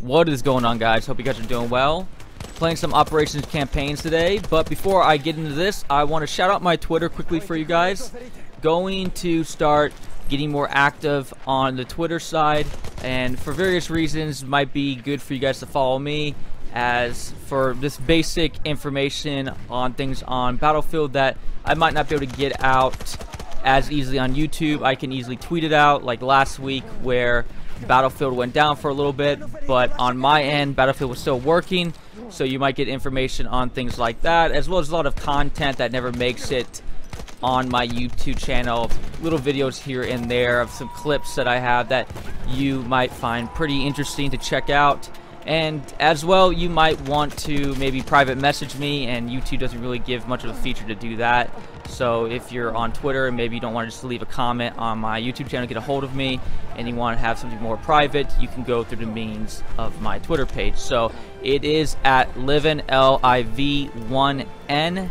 What is going on, guys? Hope you guys are doing well. Playing some operations campaigns today, but before I get into this, I want to shout out my Twitter quickly for you guys. Going to start getting more active on the Twitter side, and for various reasons might be good for you guys to follow me, as for this basic information on things on Battlefield that I might not be able to get out as easily on YouTube. I can easily tweet it out, like last week where Battlefield went down for a little bit, but on my end Battlefield was still working, so you might get information on things like that, as well as a lot of content that never makes it on my YouTube channel, little videos here and there of some clips that I have that you might find pretty interesting to check out. And as well, you might want to maybe private message me, and YouTube doesn't really give much of a feature to do that. So if you're on Twitter and maybe you don't want to just leave a comment on my YouTube channel, get a hold of me, and you want to have something more private, you can go through the means of my Twitter page. So it is at Livin, Liv1n,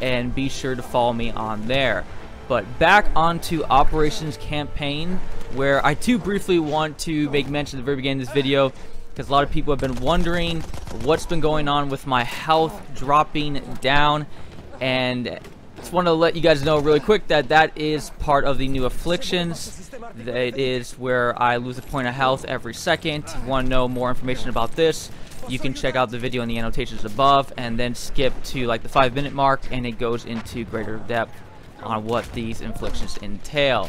and be sure to follow me on there. But back onto Operations Campaign, where I do briefly want to make mention at the very beginning of this video, because a lot of people have been wondering what's been going on with my health dropping down, and just want to let you guys know really quick that that is part of the new afflictions. It is where I lose a point of health every second. If you want to know more information about this, you can check out the video in the annotations above, and then skip to like the 5-minute mark, and it goes into greater depth on what these inflictions entail.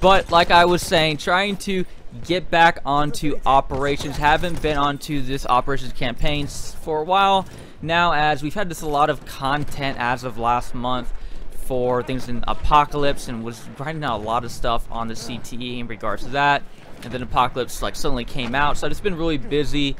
But like I was saying, trying to get back onto operations. Haven't been onto this operations campaign for a while now, as we've had this a lot of content as of last month for things in Apocalypse, and was grinding out a lot of stuff on the CTE in regards to that. And then Apocalypse like suddenly came out, so I've just been really busy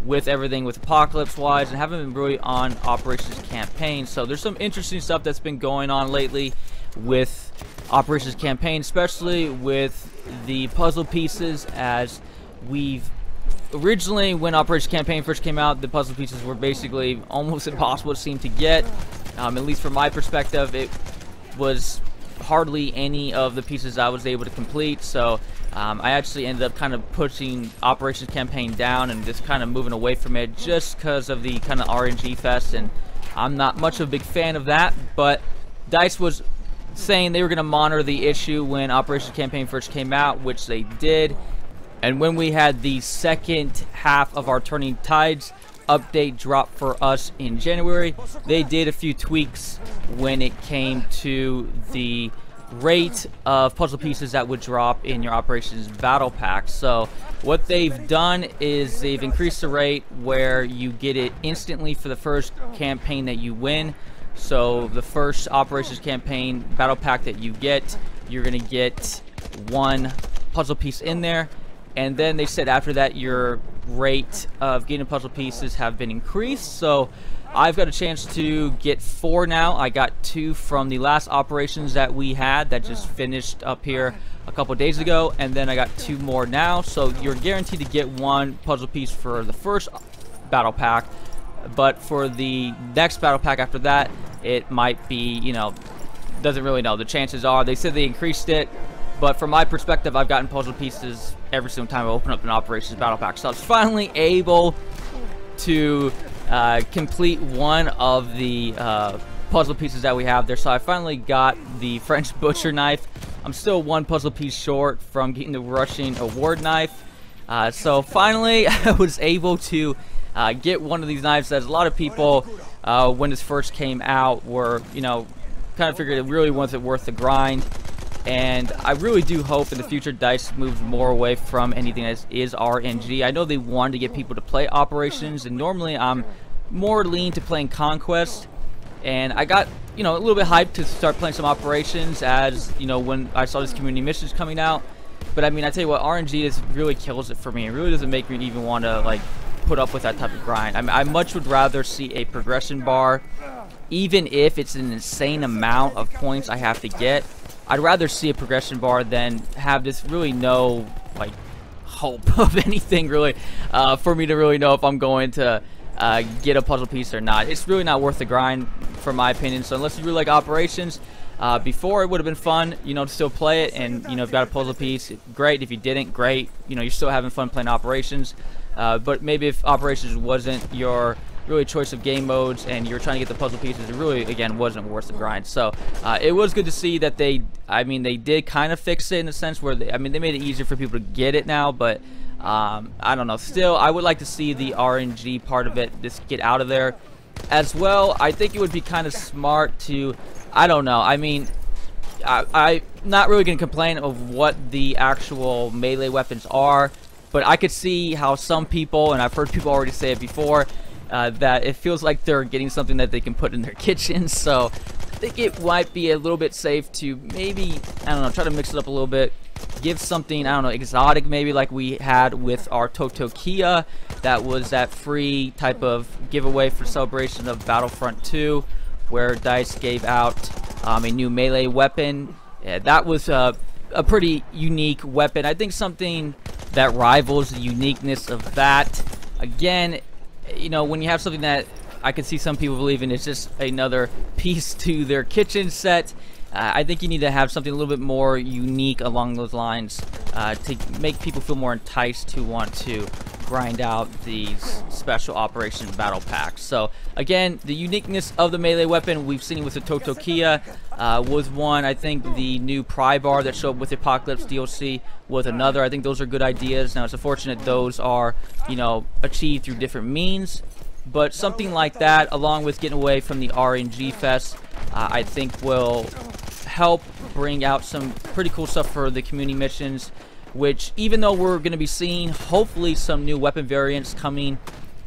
with everything with Apocalypse wise, and haven't been really on operations campaign. So there's some interesting stuff that's been going on lately with operations campaign, especially with the puzzle pieces, as we've originally, when Operations Campaign first came out, the puzzle pieces were basically almost impossible to seem to get. At least from my perspective, it was hardly any of the pieces I was able to complete. So I actually ended up kind of pushing Operations Campaign down and just kind of moving away from it, just because of the kind of RNG fest, and I'm not much of a big fan of that. But DICE was saying they were going to monitor the issue when Operations Campaign first came out, which they did. And when we had the second half of our Turning Tides update drop for us in January, they did a few tweaks when it came to the rate of puzzle pieces that would drop in your Operations Battle Pack. So what they've done is they've increased the rate where you get it instantly for the first campaign that you win. So the first Operations Campaign Battle Pack that you get, you're going to get one puzzle piece in there. And then they said after that your rate of getting puzzle pieces have been increased. So I've got a chance to get 4 now. I got 2 from the last operations that we had that just finished up here a couple days ago, and then I got 2 more now. So you're guaranteed to get 1 puzzle piece for the first battle pack, but for the next battle pack after that, it might be, you know, doesn't really know. The chances are, they said they increased it, but from my perspective, I've gotten puzzle pieces every single time I open up an Operations Battle Pack. So I was finally able to complete one of the puzzle pieces that we have there. So I finally got the French Butcher Knife. I'm still 1 puzzle piece short from getting the Russian Award Knife. So finally, I was able to get one of these knives. As a lot of people, when this first came out, were, you know, kind of figured it really wasn't worth the grind. And I really do hope in the future DICE moves more away from anything that is RNG. I know they wanted to get people to play Operations, and normally I'm more lean to playing Conquest. And I got, you know, a little bit hyped to start playing some Operations, as, you know, when I saw this community missions coming out. But I mean, I tell you what, RNG just really kills it for me. It really doesn't make me even want to, like, put up with that type of grind. I mean, I much would rather see a progression bar, even if it's an insane amount of points I have to get. I'd rather see a progression bar than have this really no, like, hope of anything really for me to really know if I'm going to get a puzzle piece or not. It's really not worth the grind, from my opinion. So unless you really like Operations, before it would have been fun, you know, to still play it, and, you know, if you got a puzzle piece, great. If you didn't, great. You know, you're still having fun playing Operations. But maybe if Operations wasn't your really choice of game modes and you're trying to get the puzzle pieces, it really, again, wasn't worth the grind. So it was good to see that they did kind of fix it in a sense where they made it easier for people to get it now, but I don't know. Still, I would like to see the RNG part of it just get out of there as well. I think it would be kind of smart to, I don't know, I'm not really going to complain of what the actual melee weapons are, but I could see how some people, and I've heard people already say it before, that it feels like they're getting something that they can put in their kitchens. So I think it might be a little bit safe to maybe, I don't know, try to mix it up a little bit. Give something, I don't know, exotic maybe, like we had with our Totokia. That was that free type of giveaway for celebration of Battlefront 2, where DICE gave out a new melee weapon. Yeah, that was a pretty unique weapon. I think something that rivals the uniqueness of that. Again, you know, when you have something that I can see some people believing is just another piece to their kitchen set, I think you need to have something a little bit more unique along those lines to make people feel more enticed to want to grind out these special operation battle packs. So again, the uniqueness of the melee weapon, we've seen it with the Totokia was one. I think the new pry bar that showed up with the Apocalypse DLC was another. I think those are good ideas. Now it's unfortunate those are, you know, achieved through different means, but something like that, along with getting away from the RNG fest, I think will help bring out some pretty cool stuff for the community missions, which, even though we're going to be seeing hopefully some new weapon variants coming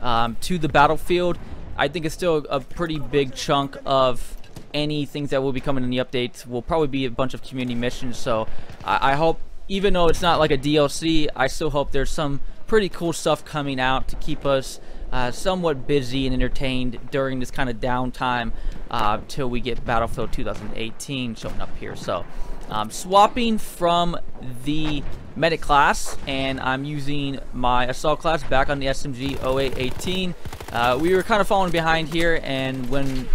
to the battlefield, I think it's still a pretty big chunk of any things that will be coming in the updates will probably be a bunch of community missions. So I hope, even though it's not like a DLC, I still hope there's some pretty cool stuff coming out to keep us somewhat busy and entertained during this kind of downtime till we get Battlefield 2018 showing up here. So swapping from the medic class, and I'm using my assault class back on the SMG 0818. We were kind of falling behind here, and when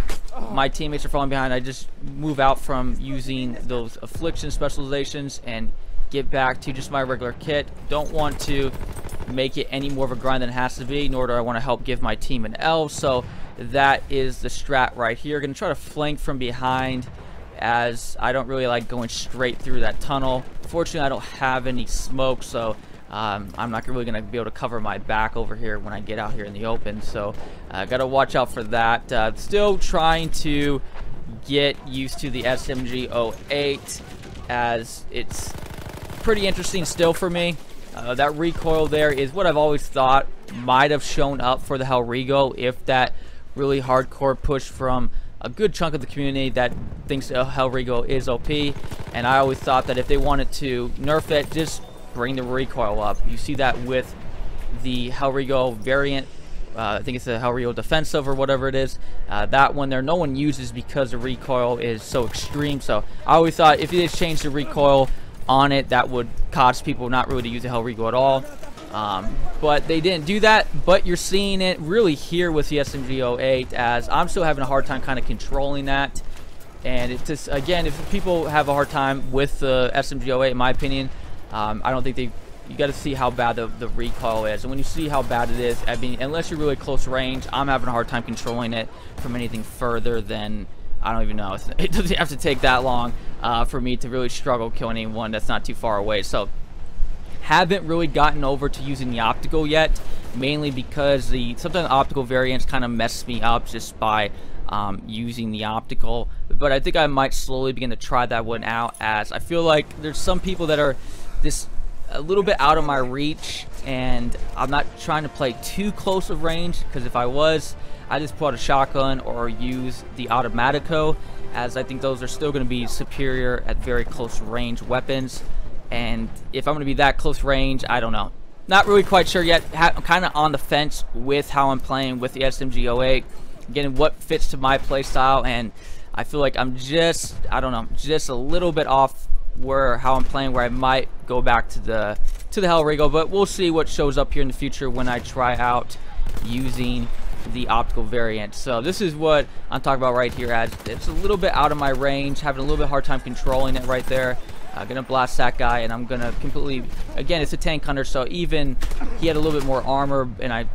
my teammates are falling behind, I just move out from using those affliction specializations and get back to just my regular kit. Don't want to make it any more of a grind than it has to be, nor do I want to help give my team an L. So that is the strat right here. Gonna try to flank from behind, as I don't really like going straight through that tunnel. Fortunately, I don't have any smoke, so I'm not really gonna be able to cover my back over here when I get out here in the open. So gotta watch out for that. Still trying to get used to the SMG 08, as it's pretty interesting still for me. That recoil there is what I've always thought might have shown up for the Hellriegel, if that really hardcore push from a good chunk of the community that thinks Hellriegel is OP. And I always thought that if they wanted to nerf it, just bring the recoil up. You see that with the Hellriegel variant. I think it's the Hellriegel Defensive or whatever it is. That one there, no one uses because the recoil is so extreme. So I always thought if you just change the recoil on it, that would cause people not really to use the Hellriegel at all. But they didn't do that. But you're seeing it really here with the SMG 08, as I'm still having a hard time kind of controlling that. And it's just, again, if people have a hard time with the SMG 08, in my opinion, I don't think you got to see how bad the recoil is. And when you see how bad it is, I mean, unless you're really close range, I'm having a hard time controlling it from anything further than, I don't even know. It doesn't have to take that long for me to really struggle killing anyone that's not too far away. So haven't really gotten over to using the optical yet, mainly because sometimes the optical variants kind of mess me up just by using the optical. But I think I might slowly begin to try that one out, as I feel like there's some people that are just a little bit out of my reach, and I'm not trying to play too close of range, because if I was, I just pull out a shotgun or use the Automatico, as I think those are still going to be superior at very close range weapons. And if I'm going to be that close range, I don't know. Not really quite sure yet. I'm kind of on the fence with how I'm playing with the SMG 08, getting what fits to my playstyle, and I feel like I'm just, I don't know, just a little bit off how I'm playing, where I might go back to the Hellriegel. But we'll see what shows up here in the future when I try out using the optical variant. So this is what I'm talking about right here, as it's a little bit out of my range, having a little bit hard time controlling it right there. Gonna blast that guy, and I'm gonna completely, again, it's a tank hunter, so even he had a little bit more armor, and I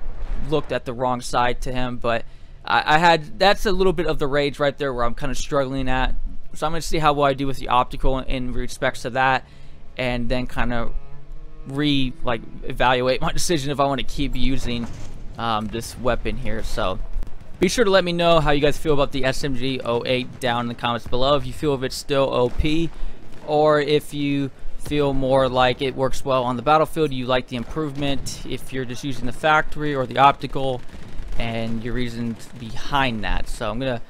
looked at the wrong side to him, but I had, that's a little bit of the rage right there where I'm kind of struggling at. So I'm gonna see how well I do with the optical in respects to that, and then kind of evaluate my decision if I want to keep using this weapon here. So be sure to let me know how you guys feel about the SMG-08 down in the comments below. If you feel if it's still OP, or if you feel more like it works well on the battlefield, you like the improvement, if you're just using the factory or the optical, and your reasons behind that. So I'm gonna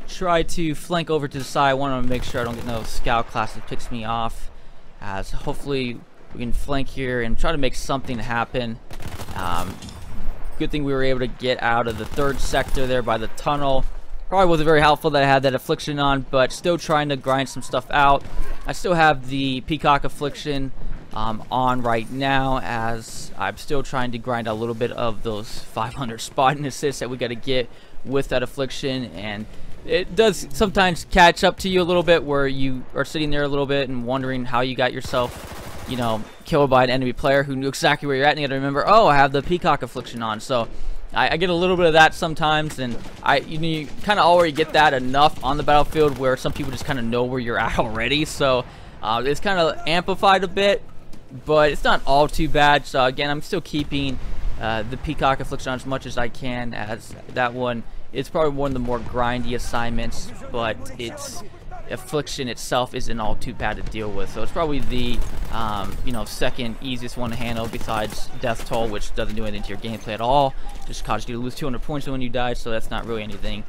try to flank over to the side. I want to make sure I don't get no scout class that picks me off, as hopefully we can flank here and try to make something happen. Good thing we were able to get out of the third sector there by the tunnel. Probably wasn't very helpful that I had that affliction on, but still trying to grind some stuff out. I still have the Peacock affliction on right now, as I'm still trying to grind a little bit of those 500 spotting assists that we got to get with that affliction. And it does sometimes catch up to you a little bit, where you are sitting there a little bit and wondering how you got yourself, you know, killed by an enemy player who knew exactly where you're at, and you got to remember, oh, I have the Peacock affliction on. So I get a little bit of that sometimes, and you kind of already get that enough on the battlefield where some people just kind of know where you're at already. So it's kind of amplified a bit, but it's not all too bad. So again, I'm still keeping the Peacock affliction on as much as I can, as that one, it's probably one of the more grindy assignments, but its affliction itself isn't all too bad to deal with. So it's probably the you know, second easiest one to handle besides Death Toll, which doesn't do anything to your gameplay at all, just causes you to lose 200 points when you die. So that's not really anything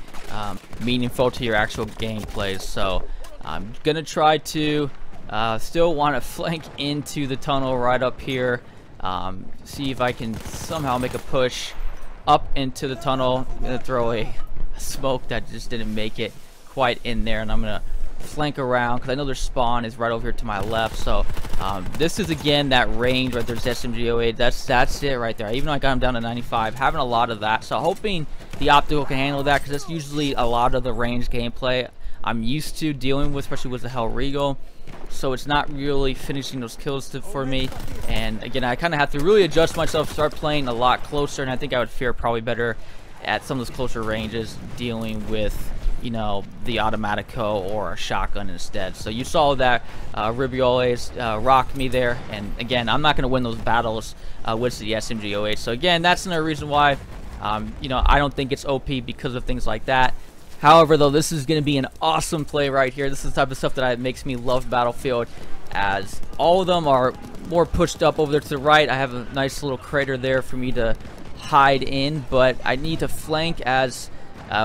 meaningful to your actual gameplays. So I'm gonna try to still want to flank into the tunnel right up here, see if I can somehow make a push up into the tunnel. I'm gonna throw a smoke that just didn't make it quite in there, and I'm gonna flank around because I know their spawn is right over here to my left. So this is again that range right there's SMG-08. That's it right there. Even though I got him down to 95, having a lot of that, so hoping the optical can handle that, because that's usually a lot of the range gameplay I'm used to dealing with, especially with the Hellriegel. So it's not really finishing those kills for me. And again, I kind of have to really adjust myself, start playing a lot closer, and I think I would fare probably better at some of those closer ranges dealing with, you know, the Automatico or a shotgun instead. So you saw that Ribioles rocked me there, and again, I'm not going to win those battles with the SMG-08. So again, that's another reason why you know, I don't think it's OP, because of things like that. However, though, this is going to be an awesome play right here. This is the type of stuff that makes me love Battlefield, as all of them are more pushed up over there to the right. I have a nice little crater there for me to hide in, but I need to flank, as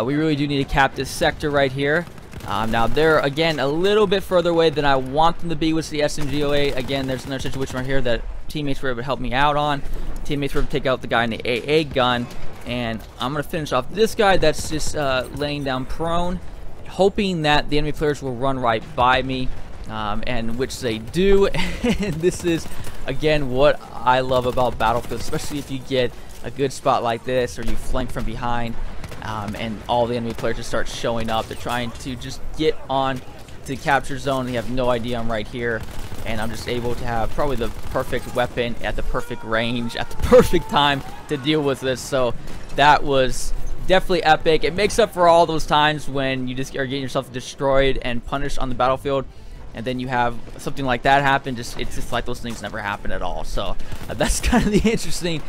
we really do need to cap this sector right here. Now they're again a little bit further away than I want them to be with the SMG-08. Again, there's another situation right here that teammates were able to help me out on. Teammates were able to take out the guy in the AA gun, and I'm going to finish off this guy that's just laying down prone, hoping that the enemy players will run right by me, and which they do. And this is again what I love about Battlefield, especially if you get a good spot like this, or you flank from behind, and all the enemy players just start showing up. They're trying to just get on to the capture zone. They have no idea I'm right here, and I'm just able to have probably the perfect weapon at the perfect range at the perfect time to deal with this. So that was definitely epic. It makes up for all those times when you just are getting yourself destroyed and punished on the battlefield, and then you have something like that happen. It's just like those things never happen at all. So that's kind of the interesting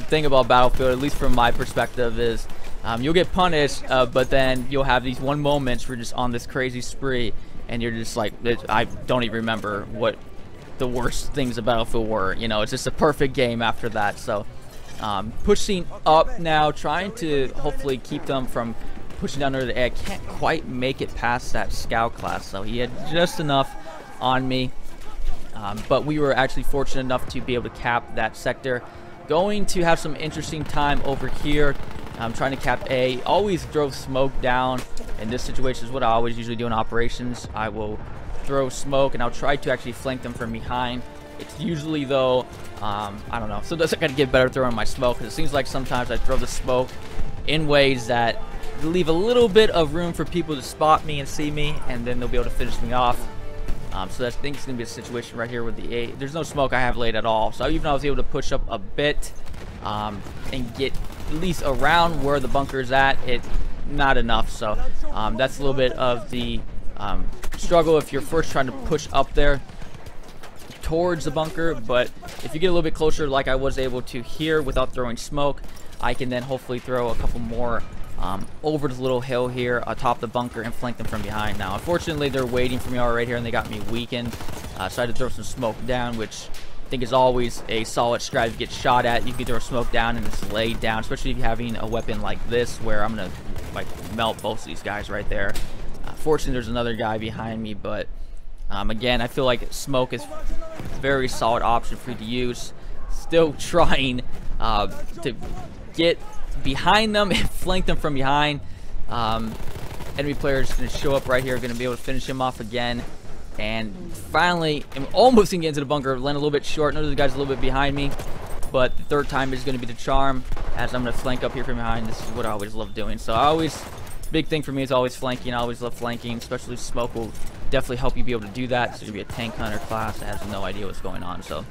thing about Battlefield, at least from my perspective, is you'll get punished, but then you'll have these one moments where you're just on this crazy spree, and you're just like, I don't even remember what the worst things about Battlefield were. You know, it's just a perfect game after that. So pushing up now, trying to hopefully keep them from pushing down under the egg. Can't quite make it past that scout class, so he had just enough on me, but we were actually fortunate enough to be able to cap that sector. Going to have some interesting time over here. I'm trying to cap A. Always throw smoke down. In this situation is what I always usually do in operations. I will throw smoke, and I'll try to actually flank them from behind. It's usually, though, I don't know, so I gotta get better throwing my smoke, because it seems like sometimes I throw the smoke in ways that leave a little bit of room for people to spot me and see me, and then they'll be able to finish me off. So I think it's going to be a situation right here with the A. There's no smoke I have laid at all. So even though I was able to push up a bit and get at least around where the bunker is at, it's not enough. So that's a little bit of the struggle if you're first trying to push up there towards the bunker. But if you get a little bit closer like I was able to here without throwing smoke, I can then hopefully throw a couple more over the little hill here atop the bunker and flank them from behind. Now unfortunately they're waiting for me all right here and they got me weakened, so I had to throw some smoke down, which I think is always a solid strategy to get shot at. You can throw smoke down and just lay down, especially if you're having a weapon like this where I'm gonna like melt both of these guys right there. Fortunately there's another guy behind me, but again, I feel like smoke is a very solid option for you to use. Still trying to get behind them and flank them from behind. Enemy player is going to show up right here, going to be able to finish him off again. And finally, I'm almost going to get into the bunker, land a little bit short. None of the guys a little bit behind me, but the third time is going to be the charm, as I'm going to flank up here from behind. This is what I always love doing. So I always, big thing for me is always flanking. I always love flanking, especially smoke will definitely help you be able to do that. It's going to be a tank hunter class that has no idea what's going on. So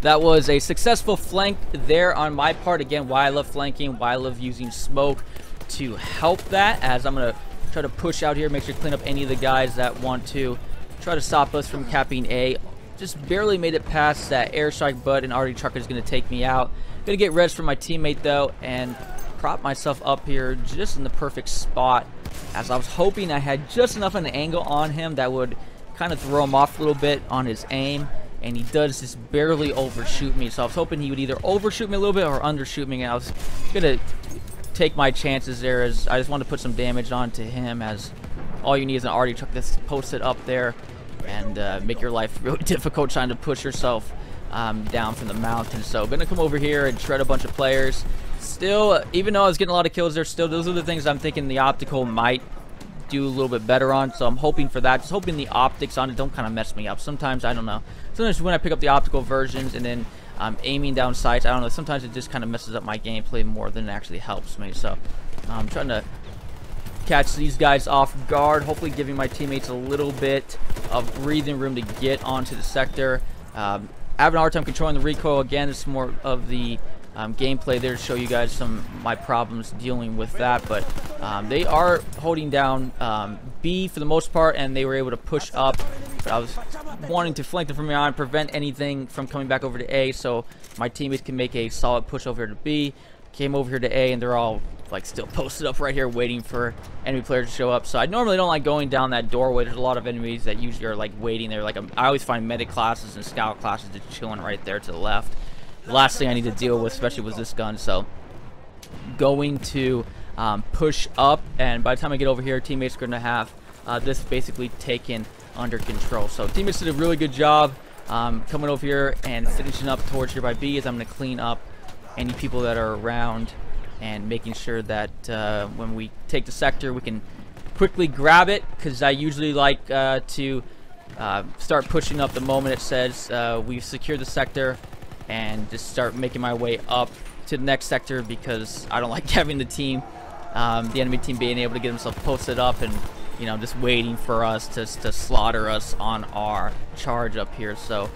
that was a successful flank there on my part. Again, why I love flanking, why I love using smoke to help that, as I'm going to try to push out here, make sure to clean up any of the guys that want to try to stop us from capping A. Just barely made it past that airstrike, but an arty trucker is going to take me out. Going to get res from my teammate though and prop myself up here just in the perfect spot, as I was hoping I had just enough of an angle on him that would kind of throw him off a little bit on his aim. And he does just barely overshoot me. So I was hoping he would either overshoot me a little bit or undershoot me. And I was going to take my chances there, as I just wanted to put some damage onto him, as all you need is an arty truck that's posted up there and make your life really difficult trying to push yourself down from the mountain. So I'm going to come over here and shred a bunch of players. Still, even though I was getting a lot of kills there, still those are the things I'm thinking the optical might do a little bit better on. So I'm hoping for that. Just hoping the optics on it don't kind of mess me up. Sometimes, I don't know. Sometimes when I pick up the optical versions and then aiming down sights, I don't know, sometimes it just kind of messes up my gameplay more than it actually helps me. So I'm trying to catch these guys off guard, hopefully giving my teammates a little bit of breathing room to get onto the sector. Having a hard time controlling the recoil. Again, it's more of the gameplay there to show you guys some of my problems dealing with that. But they are holding down B for the most part, and they were able to push up. But I was wanting to flank them from behind, prevent anything from coming back over to A, so my teammates can make a solid push over to B. Came over here to A, and they're all like still posted up right here waiting for enemy players to show up. So I normally don't like going down that doorway. There's a lot of enemies that usually are like waiting there. Like I always find medic classes and scout classes just chilling right there to the left. The last thing I need to deal with, especially with this gun. So going to push up, and by the time I get over here, teammates are going to have this basically taken under control. So teammates did a really good job coming over here and finishing up towards here by B, as I'm going to clean up any people that are around and making sure that when we take the sector, we can quickly grab it, because I usually like to start pushing up the moment it says we've secured the sector, and just start making my way up to the next sector, because I don't like having the team, the enemy team, being able to get themselves posted up and, you know, just waiting for us to slaughter us on our charge up here. So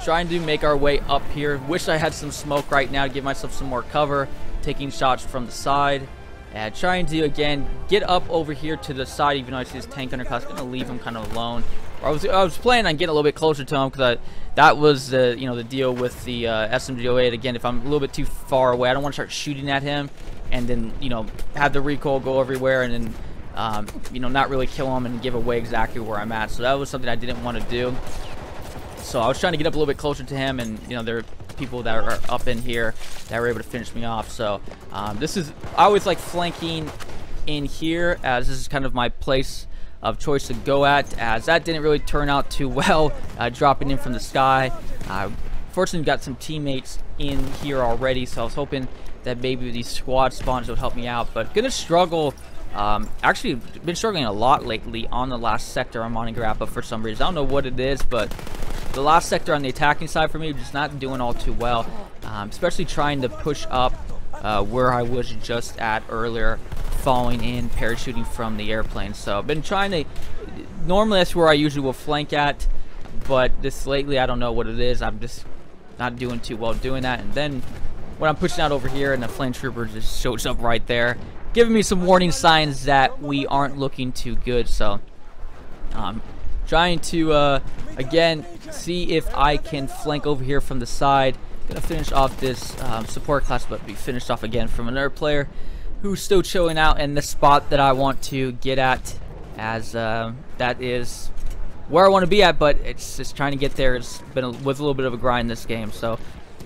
trying to make our way up here. Wish I had some smoke right now to give myself some more cover, taking shots from the side, and trying to again get up over here to the side. Even though I see this tank underclass, I'm gonna leave him kind of alone. I was planning on getting a little bit closer to him, because that was you know, the deal with the SMG08. Again, if I'm a little bit too far away, I don't want to start shooting at him and then, you know, have the recoil go everywhere and then you know, not really kill him and give away exactly where I'm at. So that was something I didn't want to do. So I was trying to get up a little bit closer to him, and, you know, there are people that are up in here that were able to finish me off. So this is, I always like flanking in here, as this is kind of my place of choice to go at, as that didn't really turn out too well, dropping in from the sky. Fortunately, got some teammates in here already, so I was hoping that maybe these squad spawns would help me out, but gonna struggle. Actually been struggling a lot lately on the last sector I'm on in Grappa for some reason. I don't know what it is, but the last sector on the attacking side for me just not doing all too well, especially trying to push up where I was just at earlier, falling in, parachuting from the airplane. So I've been trying to Normally that's where I usually will flank at, but this lately I don't know what it is. I'm just not doing too well doing that. And then when I'm pushing out over here and the flame trooper just shows up right there, giving me some warning signs that we aren't looking too good. So trying to again see if I can flank over here from the side. Gonna finish off this support class, but be finished off again from another player who's still chilling out in the spot that I want to get at, as that is where I want to be at, but it's just trying to get there. It's been with a little bit of a grind this game. So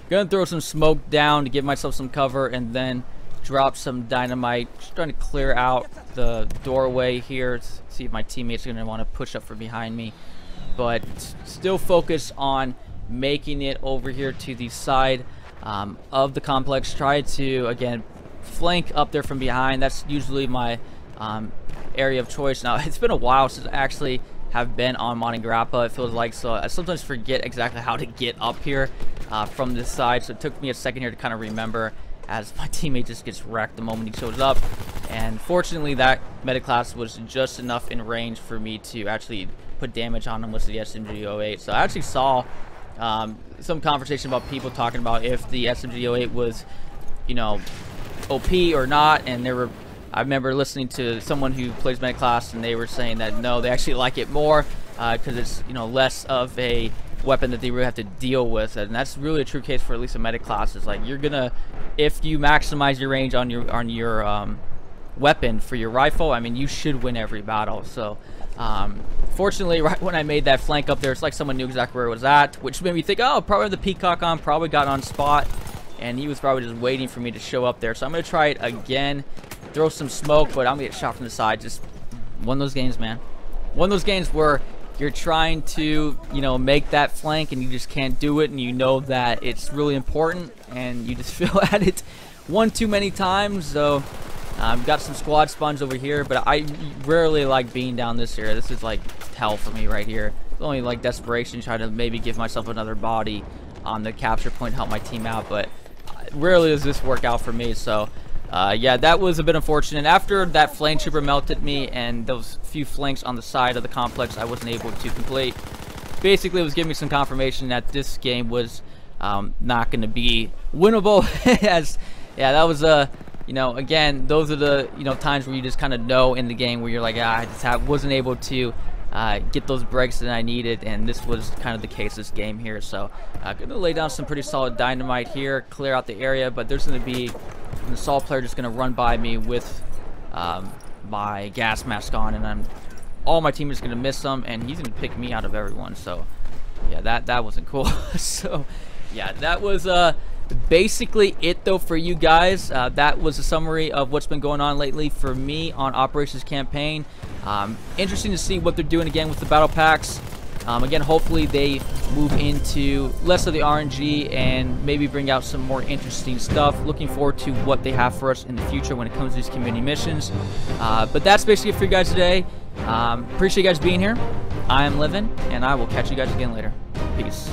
gonna throw some smoke down to give myself some cover, and then drop some dynamite. Just trying to clear out the doorway here. See if my teammates are gonna want to push up from behind me, but still focus on making it over here to the side of the complex. Try to again flank up there from behind. That's usually my area of choice. Now it's been a while since I actually have been on Monte Grappa, it feels like, so I sometimes forget exactly how to get up here from this side. So it took me a second here to kind of remember, as my teammate just gets wrecked the moment he shows up. And fortunately that medic class was just enough in range for me to actually put damage on him with the SMG-08. So I actually saw some conversation about people talking about if the SMG-08 was, you know, OP or not, and I remember listening to someone who plays medic class, and they were saying that no, they actually like it more because it's, you know, less of a weapon that they really have to deal with. And that's really a true case for at least a medic class. Is like, you're gonna, if you maximize your range on your weapon for your rifle, I mean, you should win every battle. So fortunately, right when I made that flank up there, it's like someone knew exactly where it was at, which made me think, oh, probably the peacock on, probably got on spot, and he was probably just waiting for me to show up there. So I'm gonna try it again, throw some smoke, but I'm gonna get shot from the side. Just one of those games, man. One of those games where you're trying to, you know, make that flank and you just can't do it, and you know that it's really important, and you just fail at it one too many times. So I've got some squad spawns over here, but I rarely like being down this area. This is like hell for me right here. It's only like desperation, trying to maybe give myself another body on the capture point, help my team out, but rarely does this work out for me. So yeah, that was a bit unfortunate. After that flame trooper melted me and those few flanks on the side of the complex I wasn't able to complete, basically it was giving me some confirmation that this game was not going to be winnable. As yeah, that was you know, again, those are the, you know, times where you just kind of know in the game where you're like, I just wasn't able to get those breaks that I needed, and this was kind of the case this game here. So gonna lay down some pretty solid dynamite here, clear out the area, but there's gonna be an assault player just gonna run by me with my gas mask on, and all my teammates gonna miss him, and he's gonna pick me out of everyone. So yeah, that wasn't cool. So yeah, that was basically it though for you guys. That was a summary of what's been going on lately for me on Operations Campaign. Interesting to see what they're doing again with the battle packs. Again, hopefully they move into less of the RNG and maybe bring out some more interesting stuff. Looking forward to what they have for us in the future when it comes to these community missions. But that's basically it for you guys today. Appreciate you guys being here. I am Livin, and I will catch you guys again later. Peace.